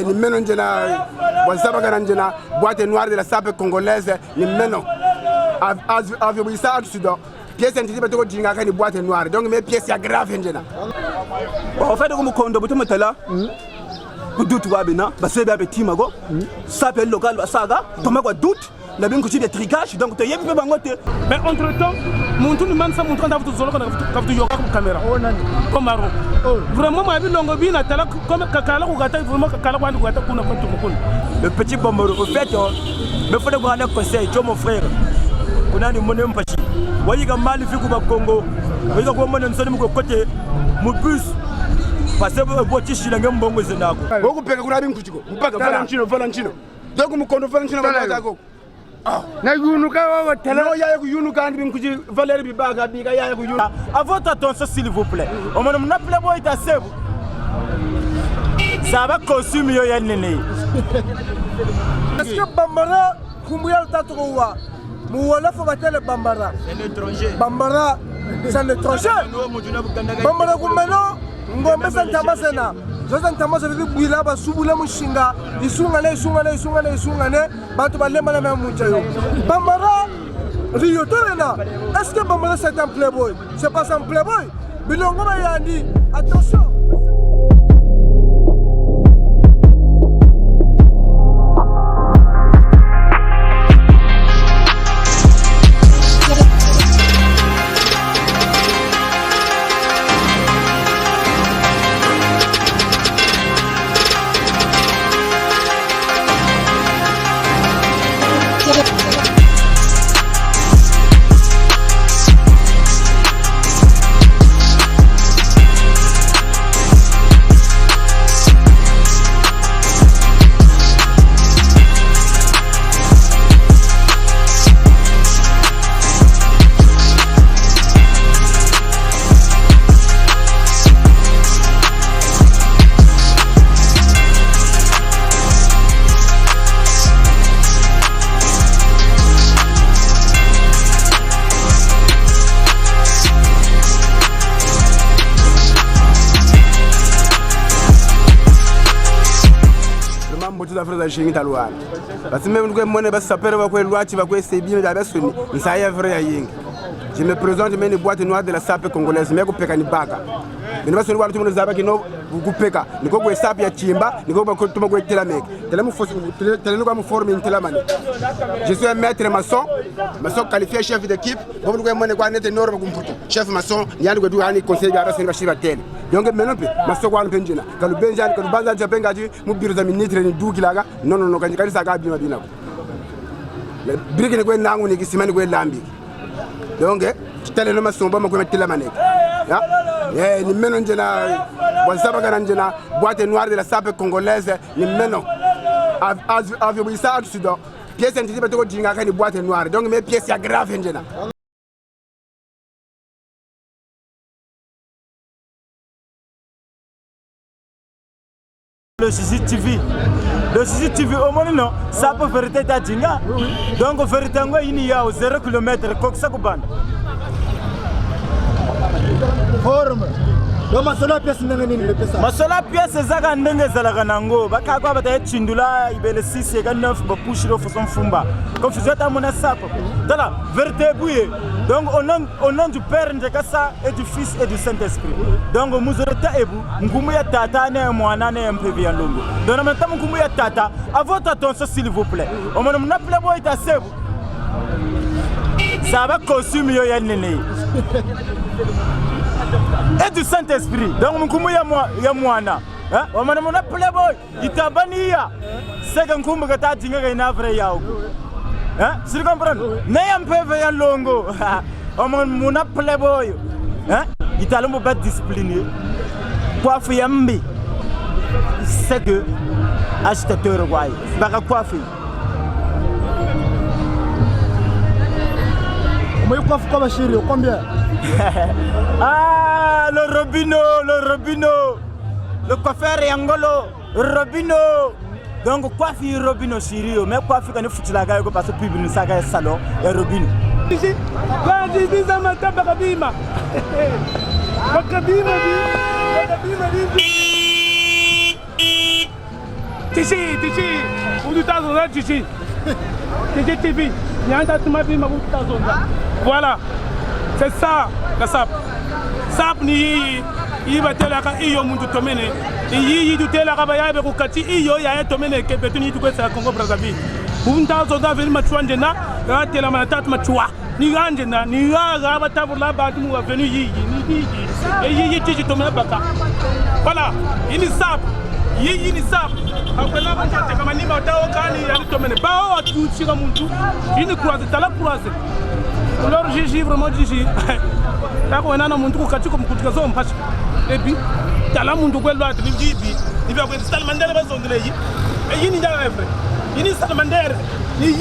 Ni meno njena Wasabaga njena boîte noire de la sape congolaise ni meno avio bisa accident pièce intitulée to dinga ka ni boîte noire donc mes pièces ya grave njena en fait comme kondo butu mutala doute wabina basebe abetima go sape local basaga toma kwa doute na bien couché des tricages donc te yebi bangote mais entre temps mon tout le monde ça montre dans votre zone quand vous yoka caméra comme marron vraiment ma vie longue bien tala comme kakala ko gata vraiment kakala ko gata kuna kuna le petit bomboro au fait me faut de un conseil tu mon frère kuna ni monem pachi wayi ga mali fi ku ba Congo wayi ga ko monem so ni ko côté mu bus parce que bo tishi na ngembongo zenako boku peka kuna binkuchiko mpaka Valentino donc mu kondo Valentino ba ko na yunuka wa tele no ya ku yunuka ndi binkuchi Valérie bibaga biga ya ku yunuka à votre attention s'il vous plaît on me appelle boy ta sebu ça va consommer yo yanene est-ce que Bambara kumuyal tatouwa mu wala fa batele Bambara c'est l'étranger Bambara c'est l'étranger Bambara kumeno ngombe santama sena zozantama zo bibwila basubula mushinga isungane batu balema na muchayo Bambara Rio Torena est-ce que Bambara c'est un playboy c'est pas un playboy bilongo bayandi attention za shingi talwa basi même ngo mone basi sapere ba ko lwati ba ko sebi da basuni nsaya vrai ya yingi je me présente mais une boîte noire de la sape congolaise mais ko peka ni baga ni basuni wala tumu zaba kino ku peka ni ko ko sape ya chimba ni ko ba ko tuma ko tela meke tela mu fosi tela ni ko mu forme ni tela mane je suis un maître maçon qualifié chef d'équipe bo ngo mone ko nete noro ko mputo chef maçon nyandi ko duani conseil ya rasini bashira tele donc menope maso kwa penjina kalu benjani kalu banza japengaji mu biro za ministre ni dukilaga non kanjikali saka bima binako le briki ne ko nangu ni kisimani ko lambi donc tele no maso ba mako metila maneke ya ni meno njena Wasabaga njena boîte noire de la sape congolaise ni meno avio bisa accident pièce intitulée to dinga ka ni boîte noire donc mes pièces ya grave njena le CCTV au moins non ça peut faire tête à dinga donc vérité ngo ini ya 0 km koksa kubanda forme do masola pièce ndenge nini le pesa masola pièce zaka ndenge zalaka nango bakakwa bata chindula ibele 6 et 9 ba pushiro façon fumba comme faisait à mon sapo dala vérité bouye donc au nom du Père Ndekasa et du Fils et du Saint-Esprit donc muzoreta ebu ngumu ya tata ne mwana ne mpevi ya longo donc en même temps ngumu ya tata à votre attention s'il vous plaît on me appelle boy ta sebu ça va consommer yo yanene et du Saint-Esprit donc ngumu ya mwana on me appelle boy itabania c'est que ngumu kata dinga ga ina vrai yao si vous comprenez, n'ayant pas vu un longo, on a playboy, il t'a l'homme pas discipliné. Coiffe yambi, c'est que acheteur roi, baga coiffe. Moi je coiffe comme chérie, combien? Ah, le Robino, le coiffeur Yangolo, Robino. Donc quoi faire Robino Sirio, mais quoi faire quand il faut la gare parce que public nous saga salon et Robino. Ici, là dis ça matin bakabima. Bakabima dit. Tichi, vous dites à Tichi. Tichi TV, il y a un tas de ma voilà, c'est ça, la SAP. SAP ni il va te la iyo muntu tomene. Il y a la rabaya avec Kati, iyo ya tomene ke betuni tu kwesa Congo Brazzaville. Unta zoda veni machwandena, ya te la matat machwa. Ni ganjena, ni ga ba tabula ba tu mu venu yi ni Tichi tomene baka. Voilà, il est SAP. Il est SAP. Après là, on va te manier au Kali, il y a le domaine. Bah, tu tires mon tout. Il ne croise, tu as la croise. Alors, j'ai vraiment dit, là, on a mon truc, tu comme tu as un patch. Et puis, tu as là mon truc, tu dis, il va avoir des salmandères, ils sont de l'œil. Et il n'y a pas de il y a salmandères. Il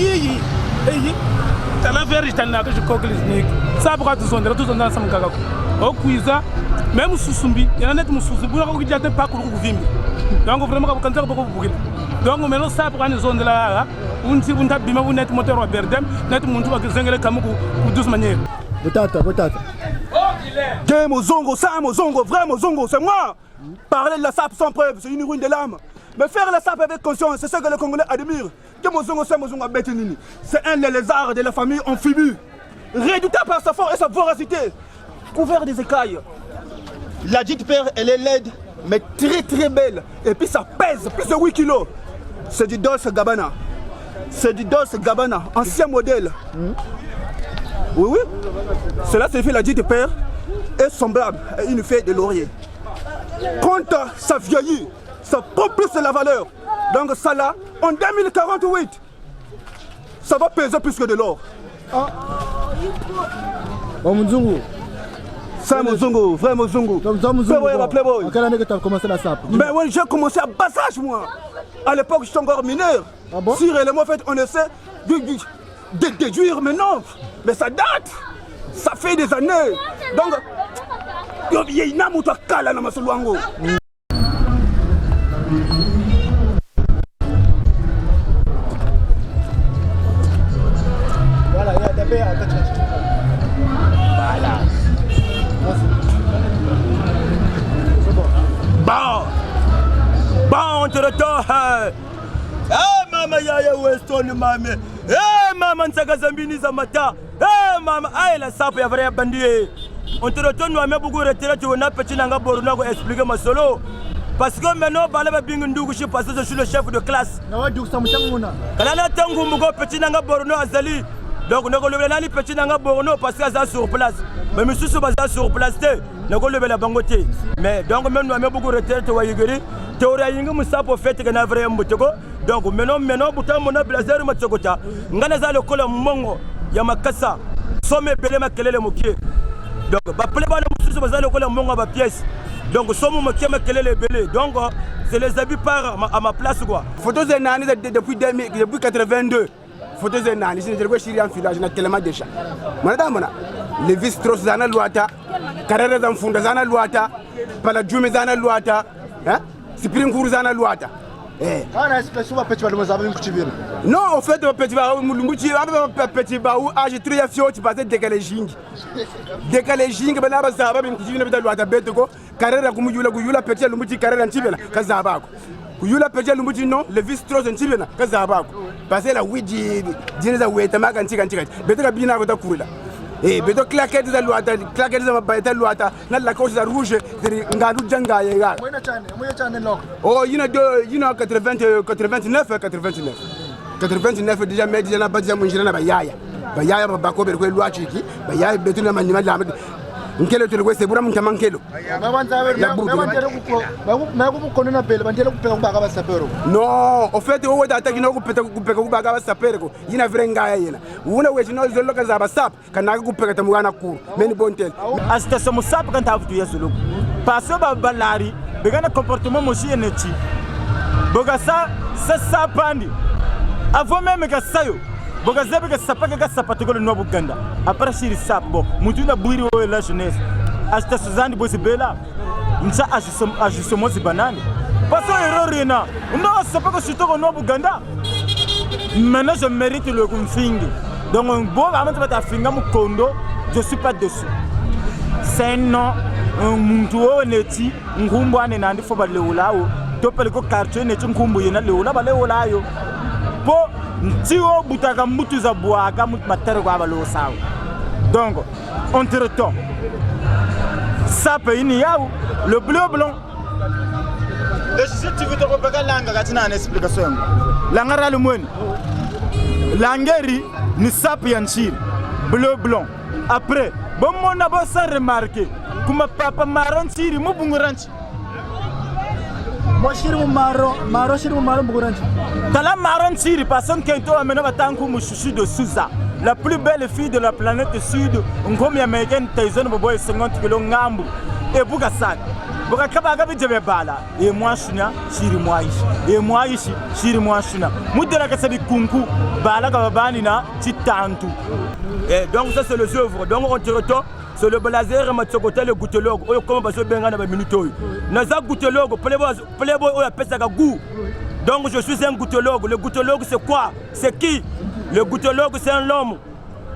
tu as la verge, tu as la que je coque les niques. Ça, pour tout son dans le Gaga. Au Kouiza, même sous Sumbi, il y en a net sous Sumbi, il y a des pas pour vous vivre. Donc vraiment quand on beaucoup donc maintenant ça pour une zone de là on si on tape bima on net moteur au berdem net muntu ba zengele kamuku de douce manière botata Game Mozongo ça Mozongo vrai Mozongo c'est moi parler de la SAP sans preuve c'est une ruine de l'âme mais faire la SAP avec conscience c'est ce que les Congolais admirent que Mozongo c'est Mozongo Betinini c'est un des lézards de la famille amphibie redoutable par sa force et sa voracité couvert des écailles la dite père elle est laide mais très belle et puis ça pèse plus de 8 kilos. C'est du Dolce Gabbana. C'est du Dolce Gabbana, ancien modèle. Oui. Cela se fait la dite père est semblable à une feuille de laurier. Quand ça vieillit, ça prend plus de la valeur. Donc ça là, en 2048, ça va peser plus que de l'or. C'est Mozongo, vrai Mozongo. En quelle année que tu as commencé la SAP? Mais oui, j'ai commencé à bas âge, moi. À l'époque, j'étais encore mineur. Ah bon? Si réellement, en fait, on essaie de déduire, mais non. Mais ça date. Ça fait des années. Donc, il y a une âme où tu as calé dans ma soluango. Voilà, il y a des pays à tête. Voilà. Bon, on te retourne. Eh, maman, yaya Weston, maman. Eh, maman, Nsaka Zambini Zamata. Eh, maman, aïe, la SAP, y'a vrai bandit. On te retourne, nous avons beaucoup retiré, tu as petit nanga borona pour expliquer ma solo. Parce que maintenant, Balaba Bingundu, je passe, je suis le chef de classe. Non, du Samutanguna. Kanana Tangu Mugo, petit nanga borona Azali. Donc, nous avons le petit nanga borona parce qu'il y a sur place. Mais monsieur Sobaza sur place, nous avons levé la bangote. Mais donc, même nous avons beaucoup retiré, tu vois, Yugiri. Théorie yingi musapo fete kana vrai mbutego donc maintenant buta mona blazer matsogota ngana za lokola mongo ya makasa somme bele makelele mokie donc ba ple bana mususu baza lokola mongo ba pièce donc somme mokie makelele bele donc c'est les habits par à ma place quoi photos de nani depuis 82 photos de nani je ne sais pas village na tellement déjà mana les vis tros zana luata karere za mfunda zana luata pala jume zana luata hein Sipring Zana Luata. Non, en fait, petit baou, j'ai trouvé un fiot, tu passais décalaging. Décalaging, ben là, ça va, ben, tu viens de Luata Betoko, carrière comme Yula Petit, le mouti carrière en Tibela, Kazabaco. Yula Petit, le mouti non, le vis tros en Tibela, Kazabaco. Passer la Ouiji, Dina Weta, Magantic and Ticket, better bien avec ta courla. Et beto claquette de Luata, claquette de la Luata, la cause rouge, Ngadou Djanga. Oh, il y a 89, 89 déjà, mais déjà, Badia Mungina Bayaya. Bayaya, Bako, Luachiki, Bayaya, Betuna Manima, Nkelo to le Bura Mutamankello. Non, au fait, on va attaquer nos Bagava Sapergo, il n'a vrenga. Una way no zoloka za basap kana kupeka tamwana ku meni bontel asta so musap kan ta futu yesulu parce que balari begana comportement moshi eneti boga sa sapandi avant même que sayo boga zebe que sapaka ka sapatu ko no buganda après shiri sap bo mutuna buiri o la jeunesse asta suzandi bosi bela nsa ajustement zibanani parce que erreur rena no sapaka shitoko no buganda maintenant je mérite le confingue. Donc, bon, avant de faire un kondo, je ne suis pas dessus. C'est un nom, un mutuo neti, un gumbo anenandi faut pas le oulao. topele ko quartier ne tshunkumbu yena le ola ba le ola yo po ntio butaka mutu za boaka mutu matere kwa ba lo sawo donc entre temps ça peut ni yao le bleu blanc et si tu veux te repérer langa katina na explication langara le mwen langeri ni sap yanchir bleu blanc après bon mon abo sans remarquer kuma papa marron tiri mu bunguranchi moi shiri marron bunguranchi tala marron tiri personne qui to amena batanku mushushi de Souza la plus belle fille de la planète sud ngomi américaine Tyson boboy 50 kg ngambu et buka sana buka kabaga bijebe bala et moi shuna shiri moi ishi et moi ishi shiri moi shuna mudela kasabi kunku bala ka babani na titantu et donc ça c'est les œuvres donc on te retourne c'est le blazer matsokote le goutelogue oyo comme baso benga na ba minute oyo naza goutelogue playboy oyo pesa ka goût donc je suis un goutelogue. Le goutelogue c'est quoi? C'est qui? Le goutelogue c'est un homme,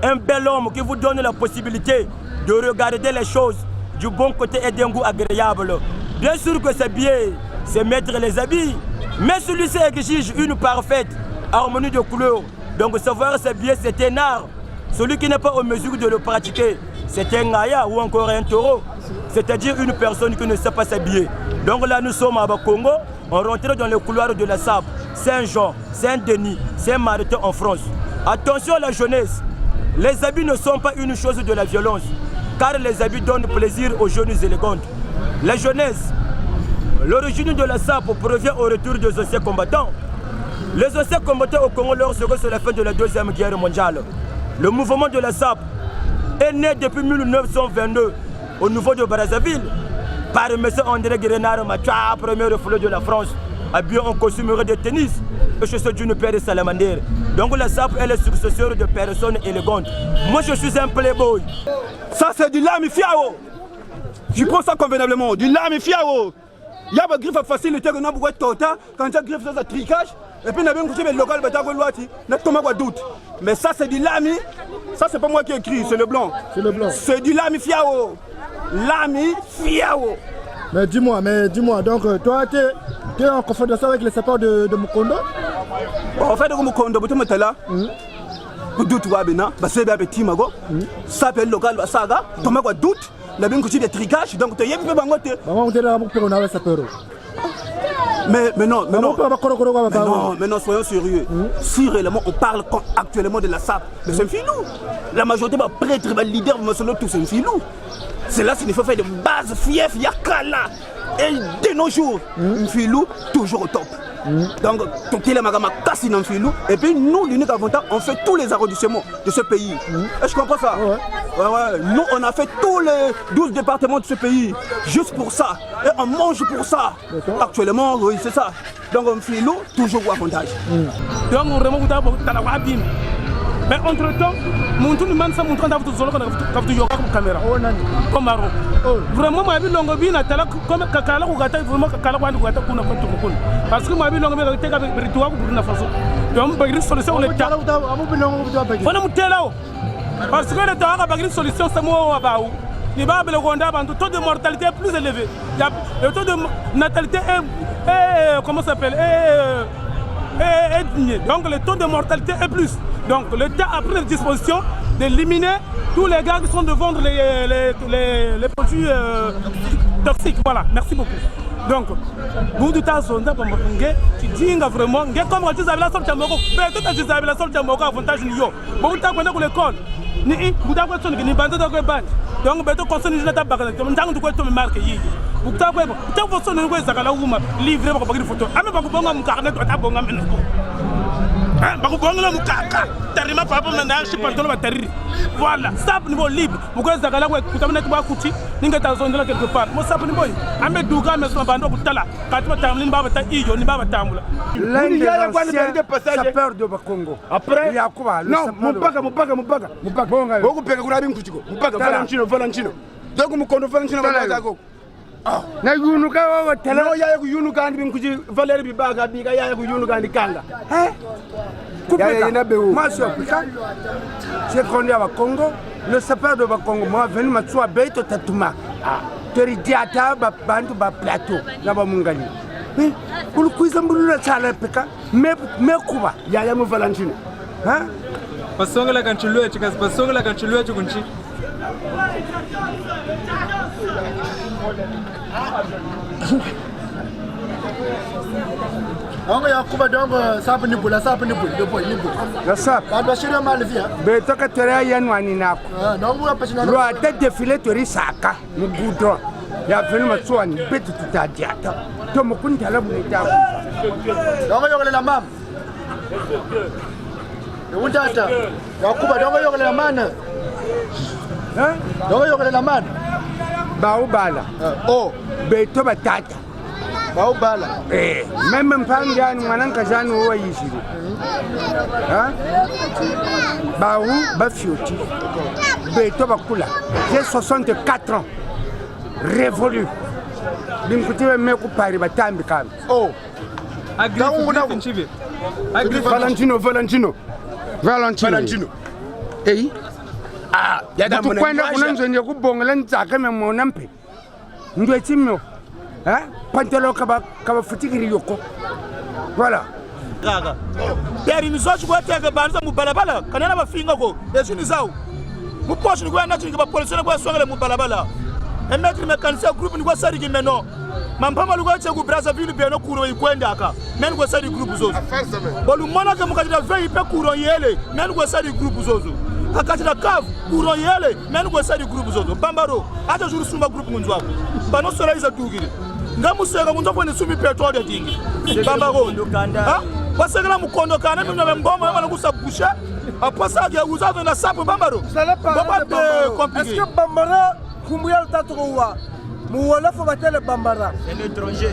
un bel homme qui vous donne la possibilité de regarder les choses du bon côté et d'un goût agréable. Bien sûr que c'est bien, c'est mettre les habits, mais celui-ci exige une parfaite harmonie de couleurs. Donc savoir c'est bien, c'est un art. Celui qui n'est pas en mesure de le pratiquer, c'est un gaïa ou encore un taureau. C'est-à-dire une personne qui ne sait pas s'habiller. Donc là nous sommes à Congo, on rentre dans les couloirs de la SAP, Saint-Jean, Saint-Denis, Saint-Martin en France. Attention à la jeunesse, les habits ne sont pas une chose de la violence, car les habits donnent plaisir aux jeunes élégantes. La jeunesse, l'origine de la SAP provient au retour des anciens combattants. Les anciens combattants au Congo lorsque c'est la fin de la Deuxième Guerre mondiale. Le mouvement de la SAP est né depuis 1922 au niveau de Brazzaville par M. André Guérenard Macha, premier reflet de la France, habillé en costume de tennis et chaussures d'une paire de salamandères. Donc la SAP est le successeur de personnes élégantes. Moi je suis un playboy. Ça c'est du lami fiao. Je prends ça convenablement, du lami fiao. Il y a une griffe facilité que nous avons tota quand tu griffe ça tricage et puis nous avons couché le local batago loati, n'a pas doute. Mais ça c'est du lami. Ça c'est pas moi qui écris, c'est le blanc. C'est le blanc. C'est du lami fiao. Lami fiao. Mais dis-moi, donc toi tu es en confrontation avec les sapeurs de Mukondo? En fait, de Mukondo, tu es là. Doute wabena, c'est bien petit mago. Ça peut local saga, tu m'as doute. Nous avons couché des tricages, donc tu es un peu bangoté. Maman, tu es là pour nous sapeurs. Mais non, soyons sérieux. Si réellement on parle actuellement de la SAP, mais c'est un filou. La majorité va prêtre, va leader, va tout c'est un filou. C'est là qu'il faut faire de base, fief, yakala. Et de nos jours, un filou toujours au top. Donc, tout est magama casse dans filou. Et puis nous, l'unique avantage, on fait tous les arrondissements de ce pays. Est-ce que je comprends ça? Ouais. Nous, on a fait tous les 12 départements de ce pays. Juste pour ça. Et on mange pour ça. Actuellement, oui, c'est ça. Donc, on filou toujours au avantage. Donc, on remonte à mais entre-temps, mon tour de man, ça montre d'avoir tout seul quand tu yoga comme caméra. Comme Maro. Vraiment, ma vie longue bien, comme Kakala ou Gata, vraiment Kakala ou Gata, parce que ma vie longue bien, avec le rituel pour une façon. Donc, on peut solution les tas. Parce que le temps a une solution, c'est moi à Baou. Les babes, le Rwanda, le taux de mortalité est plus élevé. Le taux de natalité est comment ça s'appelle? Donc le taux de mortalité est plus. Donc l'État a pris la disposition d'éliminer tous les gars qui sont de vendre les produits toxiques. Voilà, merci beaucoup. Donc, vous de temps en temps, tu dis vraiment, comme tu as la sorte de Moko, tu as la sorte de Moko avantage niveau. Bon, tu as l'école. Ni vous avez besoin de bande de ban. Donc, tu as besoin de la bagarre. Tu as besoin de marquer. Vous avez besoin de la livrer pour une photo. Ah, mais pas pour un carnet, tu as besoin de voilà, ça niveau libre. Pourquoi ça gala ouais, tu t'amènes toi couchi, n'inga ta zone là quelque part. Moi ça peut boy. Ame douga mais son bando butala. Quand tu t'amènes baba ta iyo ni baba tambula. L'un des anciens sapeurs de Congo. Après, il y a quoi? Non, Mupaka. Beaucoup pega kuna bin kuchiko. Mupaka Valentino. Donc Mukondo Valentino bagago. Na yunuka wa tele no ya yunuka andi bin kuchi Valérie bibaga biga ya yunuka andi kanga. Moi, j'ai grandi à Congo, le sapeur de Congo, moi, venu m'asseoir à Beito Tatuma. Teridiata, Bantu, Plateau, là-bas, Mungani. Ulu kuisa mbulula chala peka. Me kuba. Ya mu Valentino. Ha? Pasonga la kanchulwe chikas pasonga la kanchulwe chikunchi. Donc Yakuba donc ça peut nous bouler, ça peut nous bouler, La sap. ça doit chier mal vie. Be toka tere ya nwani nako. Donc on va passer dans Lo ate défilé tori saka mu goudron. Ya venu matsuani betu tutadiata. To mukunta la bunita. donc il y aura la mam. On tata. Yakuba donc il y aura la man. Hein? Donc il y aura la man. Ba ubala. Oh, Be to batata. ba bala. Même mpangani mwananka jani wo yishiri. Hein? Ba u ba fioti. Be to bakula. J'ai 64 ans. Révolu. Binkutiwe meku pari batambi kami. Oh, Valentino. Eh? Ah, yada kwenda kunanzonje kubongela ntsaka memona mpe. Ndwe timyo. Hein? Pantelo kaba futikiri yoko. Voilà. Gaga. Peri ni sochi kwa tega banza mu balabala. Kanana bafinga ko. Yesu ni zao. Mu poche ni kwa nachi kwa polisi na kwa swangale mu balabala. Emetri mekanisa group ni kwa sari kimeno. Mampama lugwa che ku Brazzaville beno kuro ikwenda aka. Men kwa sari group zozo. Bolu mona ke mukatira vei pe kuro yele. Men kwa sari group zozo. Akati na kav kuro yele. Men kwa sari group zozo. Bambaro. Acha juru sumba group munzwa. Bano sola iza tugire. Ngamusega munzo kwa nisumi petrol ya dingi. Bambaro. Ha? Wasegala mukondo kana mimi na mboma yama kusabusha. Apasa ya uzazo na sapo Bambaro. Baba de compliqué. Est-ce que Bambara Kumbuyal Tatouwa Mouala Fobatele Bambara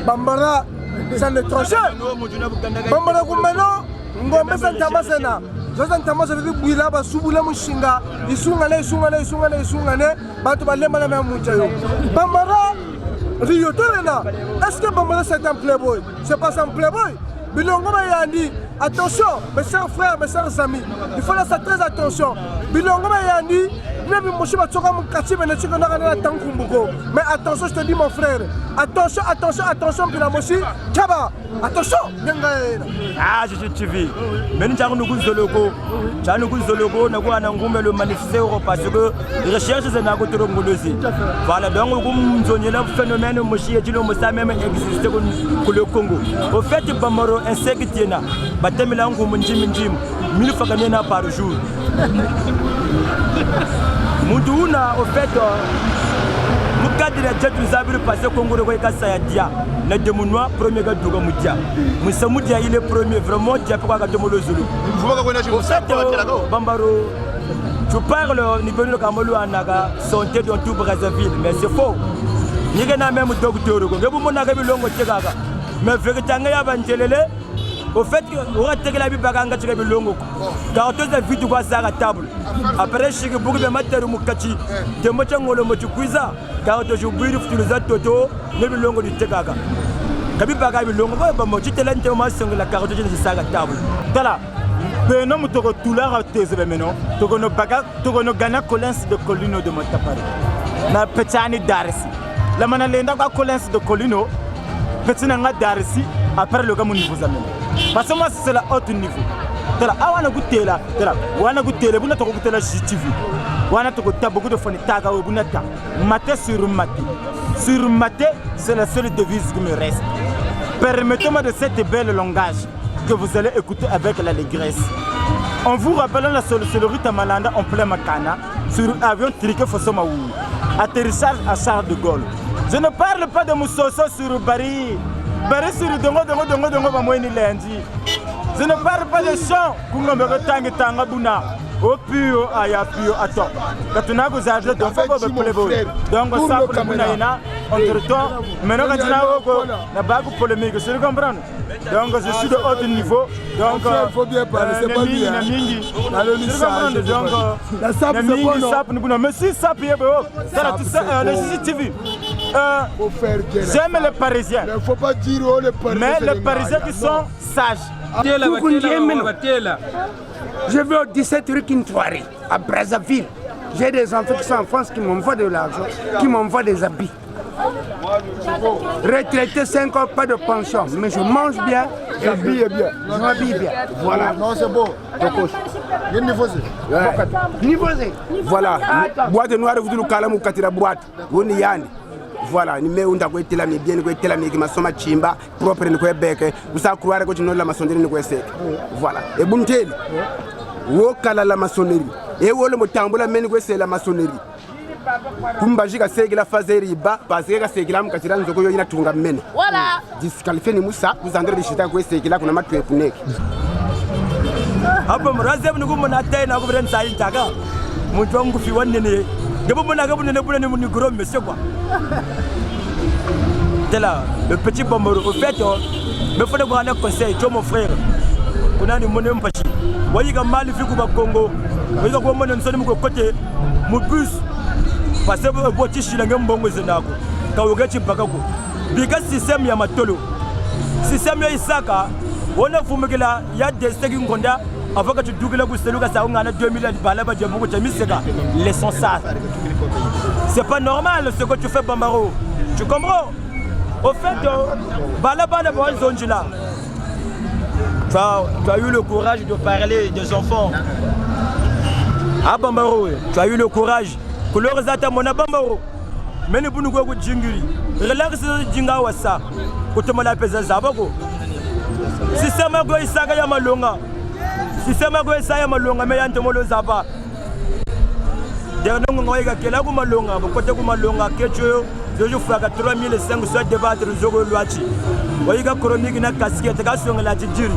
Bambara c'est un étranger Bambara Kumbeno Ngombe Santamasena Josan Tamasa veut bouiller ba subula mushinga isungane batu balema na muchayo Bambara Rio Torena est-ce que Bambara c'est un playboy c'est pas un playboy Bilongo Yandi attention mes chers frères mes chers amis il faut faire très attention Bilongo Yandi mais attention, je te dis mon frère, attention, puis la mochi, Tchaba, attention, ah, je suis TV. Mais nous avons nous logo, nous avons le manifester parce que les recherches sont à côté de nous. Voilà, donc nous avons un phénomène, mochi et nous même existé pour le Congo. Au fait, Bambaro, insécurité, Batemilango, Munjim, 1000 fois par jour. Moudouna, au fait, nous cadre de Zabir passé Congo de Kassa Dia, le démounois, premier gars de Moudia. Moussamoudia, il est premier, vraiment, Dia pour Gatomolo Zulu. Au fait, Bambaro, tu parles au niveau de Kamolo Anaga, santé dans tout Brazzaville, mais c'est faux. Il y a même docteur, il y a longo Tchegaga, mais Veritanga Vangelele. Au fait, on a tiré la vie baganga tiré le longo. Dans toute la vie, tu vois ça à table. Après, je suis beaucoup de matière au Mukati. De Mochango le Mochukuiza. Car tu joues plus de les Toto, le longo du Tegaga. Kabi bagaille longo, tu te l'enterrement sur la carotte de ça à table. Voilà. Benom mu togo tulara tezebe meno togo no baga togo no gana Collins de Colino de Montapari na petani darisi la mana lenda kwa Collins de Colino petina nga darisi après le gamu niveau zameno parce que moi c'est la haute niveau tala awana gutela tala wana gutela buna togo gutela GTV wana togo ta beaucoup de foni taga we buna ta maté sur maté c'est la seule devise qui me reste. Permettez-moi de cet bel langage que vous allez écouter avec l'allégresse. En vous rappelant la sorcellerie Tamalanda en plein Makana sur avion Trique Fossomaou, atterrissage à Charles de Gaulle. Je ne parle pas de Moussoso sur Bari sur Dongo Bamoini Lendi. Je ne parle pas de chants Kungombe Tangi Tangabuna. Au pur, aya pur, attends. Quand on a vous âgé, donc faut pas pleurer. Donc ça pour nous naïna, entre temps, maintenant quand on a beaucoup de polémique, je comprends. Donc je suis de haut niveau. Donc il faut bien parler, c'est pas bien. Donc la sape c'est bon non. Mais si ça paye ça là tout ça le CCTV. J'aime les Parisiens. Il ne faut pas dire oh les Parisiens. Mais les Parisiens qui sont sages. Je vais au 17 rue Kintoari, à Brazzaville. J'ai des enfants qui sont en France qui m'envoient de l'argent, qui m'envoient des habits. Retraité 5 ans, pas de pension. Mais je mange bien, j'habille bien. Je m'habille bien. Voilà. Non, c'est beau. Il y a une niveau. Voilà. Boîte noire, vous nous calmez, vous la boîte. Vous n'y allez. Voilà, ni me unda ko tela mi bien ko tela mi ki masoma chimba propre ni ko beke usa croire ko tino la maçonnerie ni ko sek. Voilà. Et bunteli. Wo kala la maçonnerie. Et wo le motambula meni ko c'est la maçonnerie. Kumbajika seki la fazeri ba parce que seki la mkatira nzoko yo ina tunga mene. Voilà. Disqualifier ni musa vous andrez de chita ko seki la kuna matu epuneki. Aba mrazeb ni gumo na tay na ko bren sa intaga. Mu jongu fi wanne ne. Gabo mona gabo ne bune ni gros monsieur quoi. T'es là, le petit Bambaro. Au fait, il faut avoir un conseil, tu mon frère. On a une monnaie en pachi. Vous voyez que mal fait au Congo. Vous voyez que mon côté, mon bus. Parce que vous voyez que je suis un bon zenako. Quand vous regardez Bakako. Because système Yamatolo. Système Isaka. On a fumé que là, il y a des secondes conda. Avant que tu doubles la goutte de l'eau, ça a 2000 balles de beaucoup de misega. Laissons ça. C'est pas normal ce que tu fais, Bambaro. Tu comprends? Au fait, tu as eu le courage de parler des enfants. Ah, Bambaro, tu as eu le courage. Que le résultat, mon Bambaro. Mais nous pouvons nous djingiri. Relax, djinga wasa. Quand tu m'as pesé Zabako. Si c'est ma goye saga yamalonga. Si c'est ma goye saga yamalonga, mais y'a un molo zaba. Dernier moment, il y a quelqu'un qui m'a longa, côté qui m'a longa, que je fais à 3500 soit débattre le jour de l'ouachi. Il y a chronique na casquette, casquette la tijiri.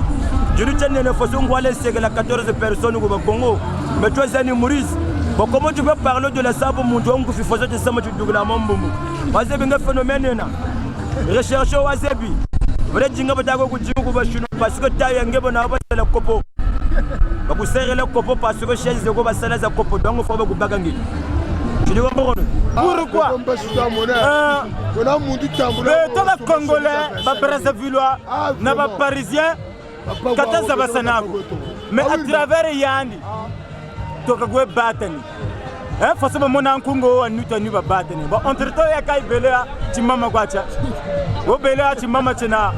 Je ne tiens pas façon de laisser que la 14 personnes au Congo. Mais toi, c'est un humoriste. Bon, comment tu peux parler de la sable mon don que tu faisais de ça, tu dois la mambo. Vas-y, bien un phénomène. Recherche au Wasabi. Vrai jinga batago kujingu bashino parce que taille ngebo na ba la kopo. Vous serrez le copo parce que chez les gars ça les copo donc il faut vous bagangi. Tu dis pourquoi? Pourquoi? On a mon du temps. Le Congolais, ba Brazzavillois, na ba Parisien, kataza ba sanako. Mais à travers Yandi, to ka go batani. Hein forcément mon ankungo anu tanu ba batani. Bon entre temps ya kai belea ti mama kwacha. O belea ti mama tena.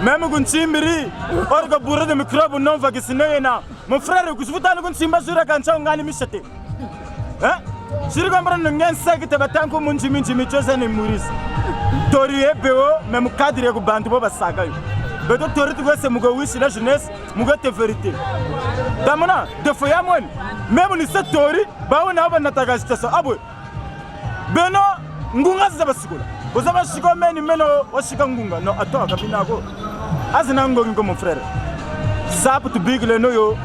Même quand Chimbiri, or que bourre de microbes non vaccinés, mon frère, que vous avez un simba sur la cancha, on a mis cette. Hein? Si vous comprenez, un sac de bâton comme un chimie, et Maurice. Tori et Béo, même cadre de Bantou Basaga. Mais le Tori, tu vois, c'est Mugawis, la jeunesse, Mugate vérité. Damona, de Foyamon, même le Satori, Baona Natagasta, Abou. Beno, Ngunga Zabasiko. Vous avez chico meni meno washikangunga no attends kabinago azinango ngo mon frère ça pour te big le noyo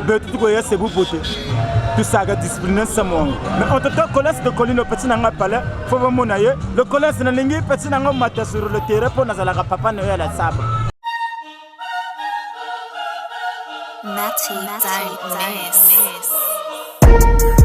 betu tu koya c'est boute tu saga discipline samong mais on te to collège de colline petit nanga palais faut vraiment naye le collège na lingi petit nanga mata sur le terrain pour nazala papa no ya la sable Matty Miss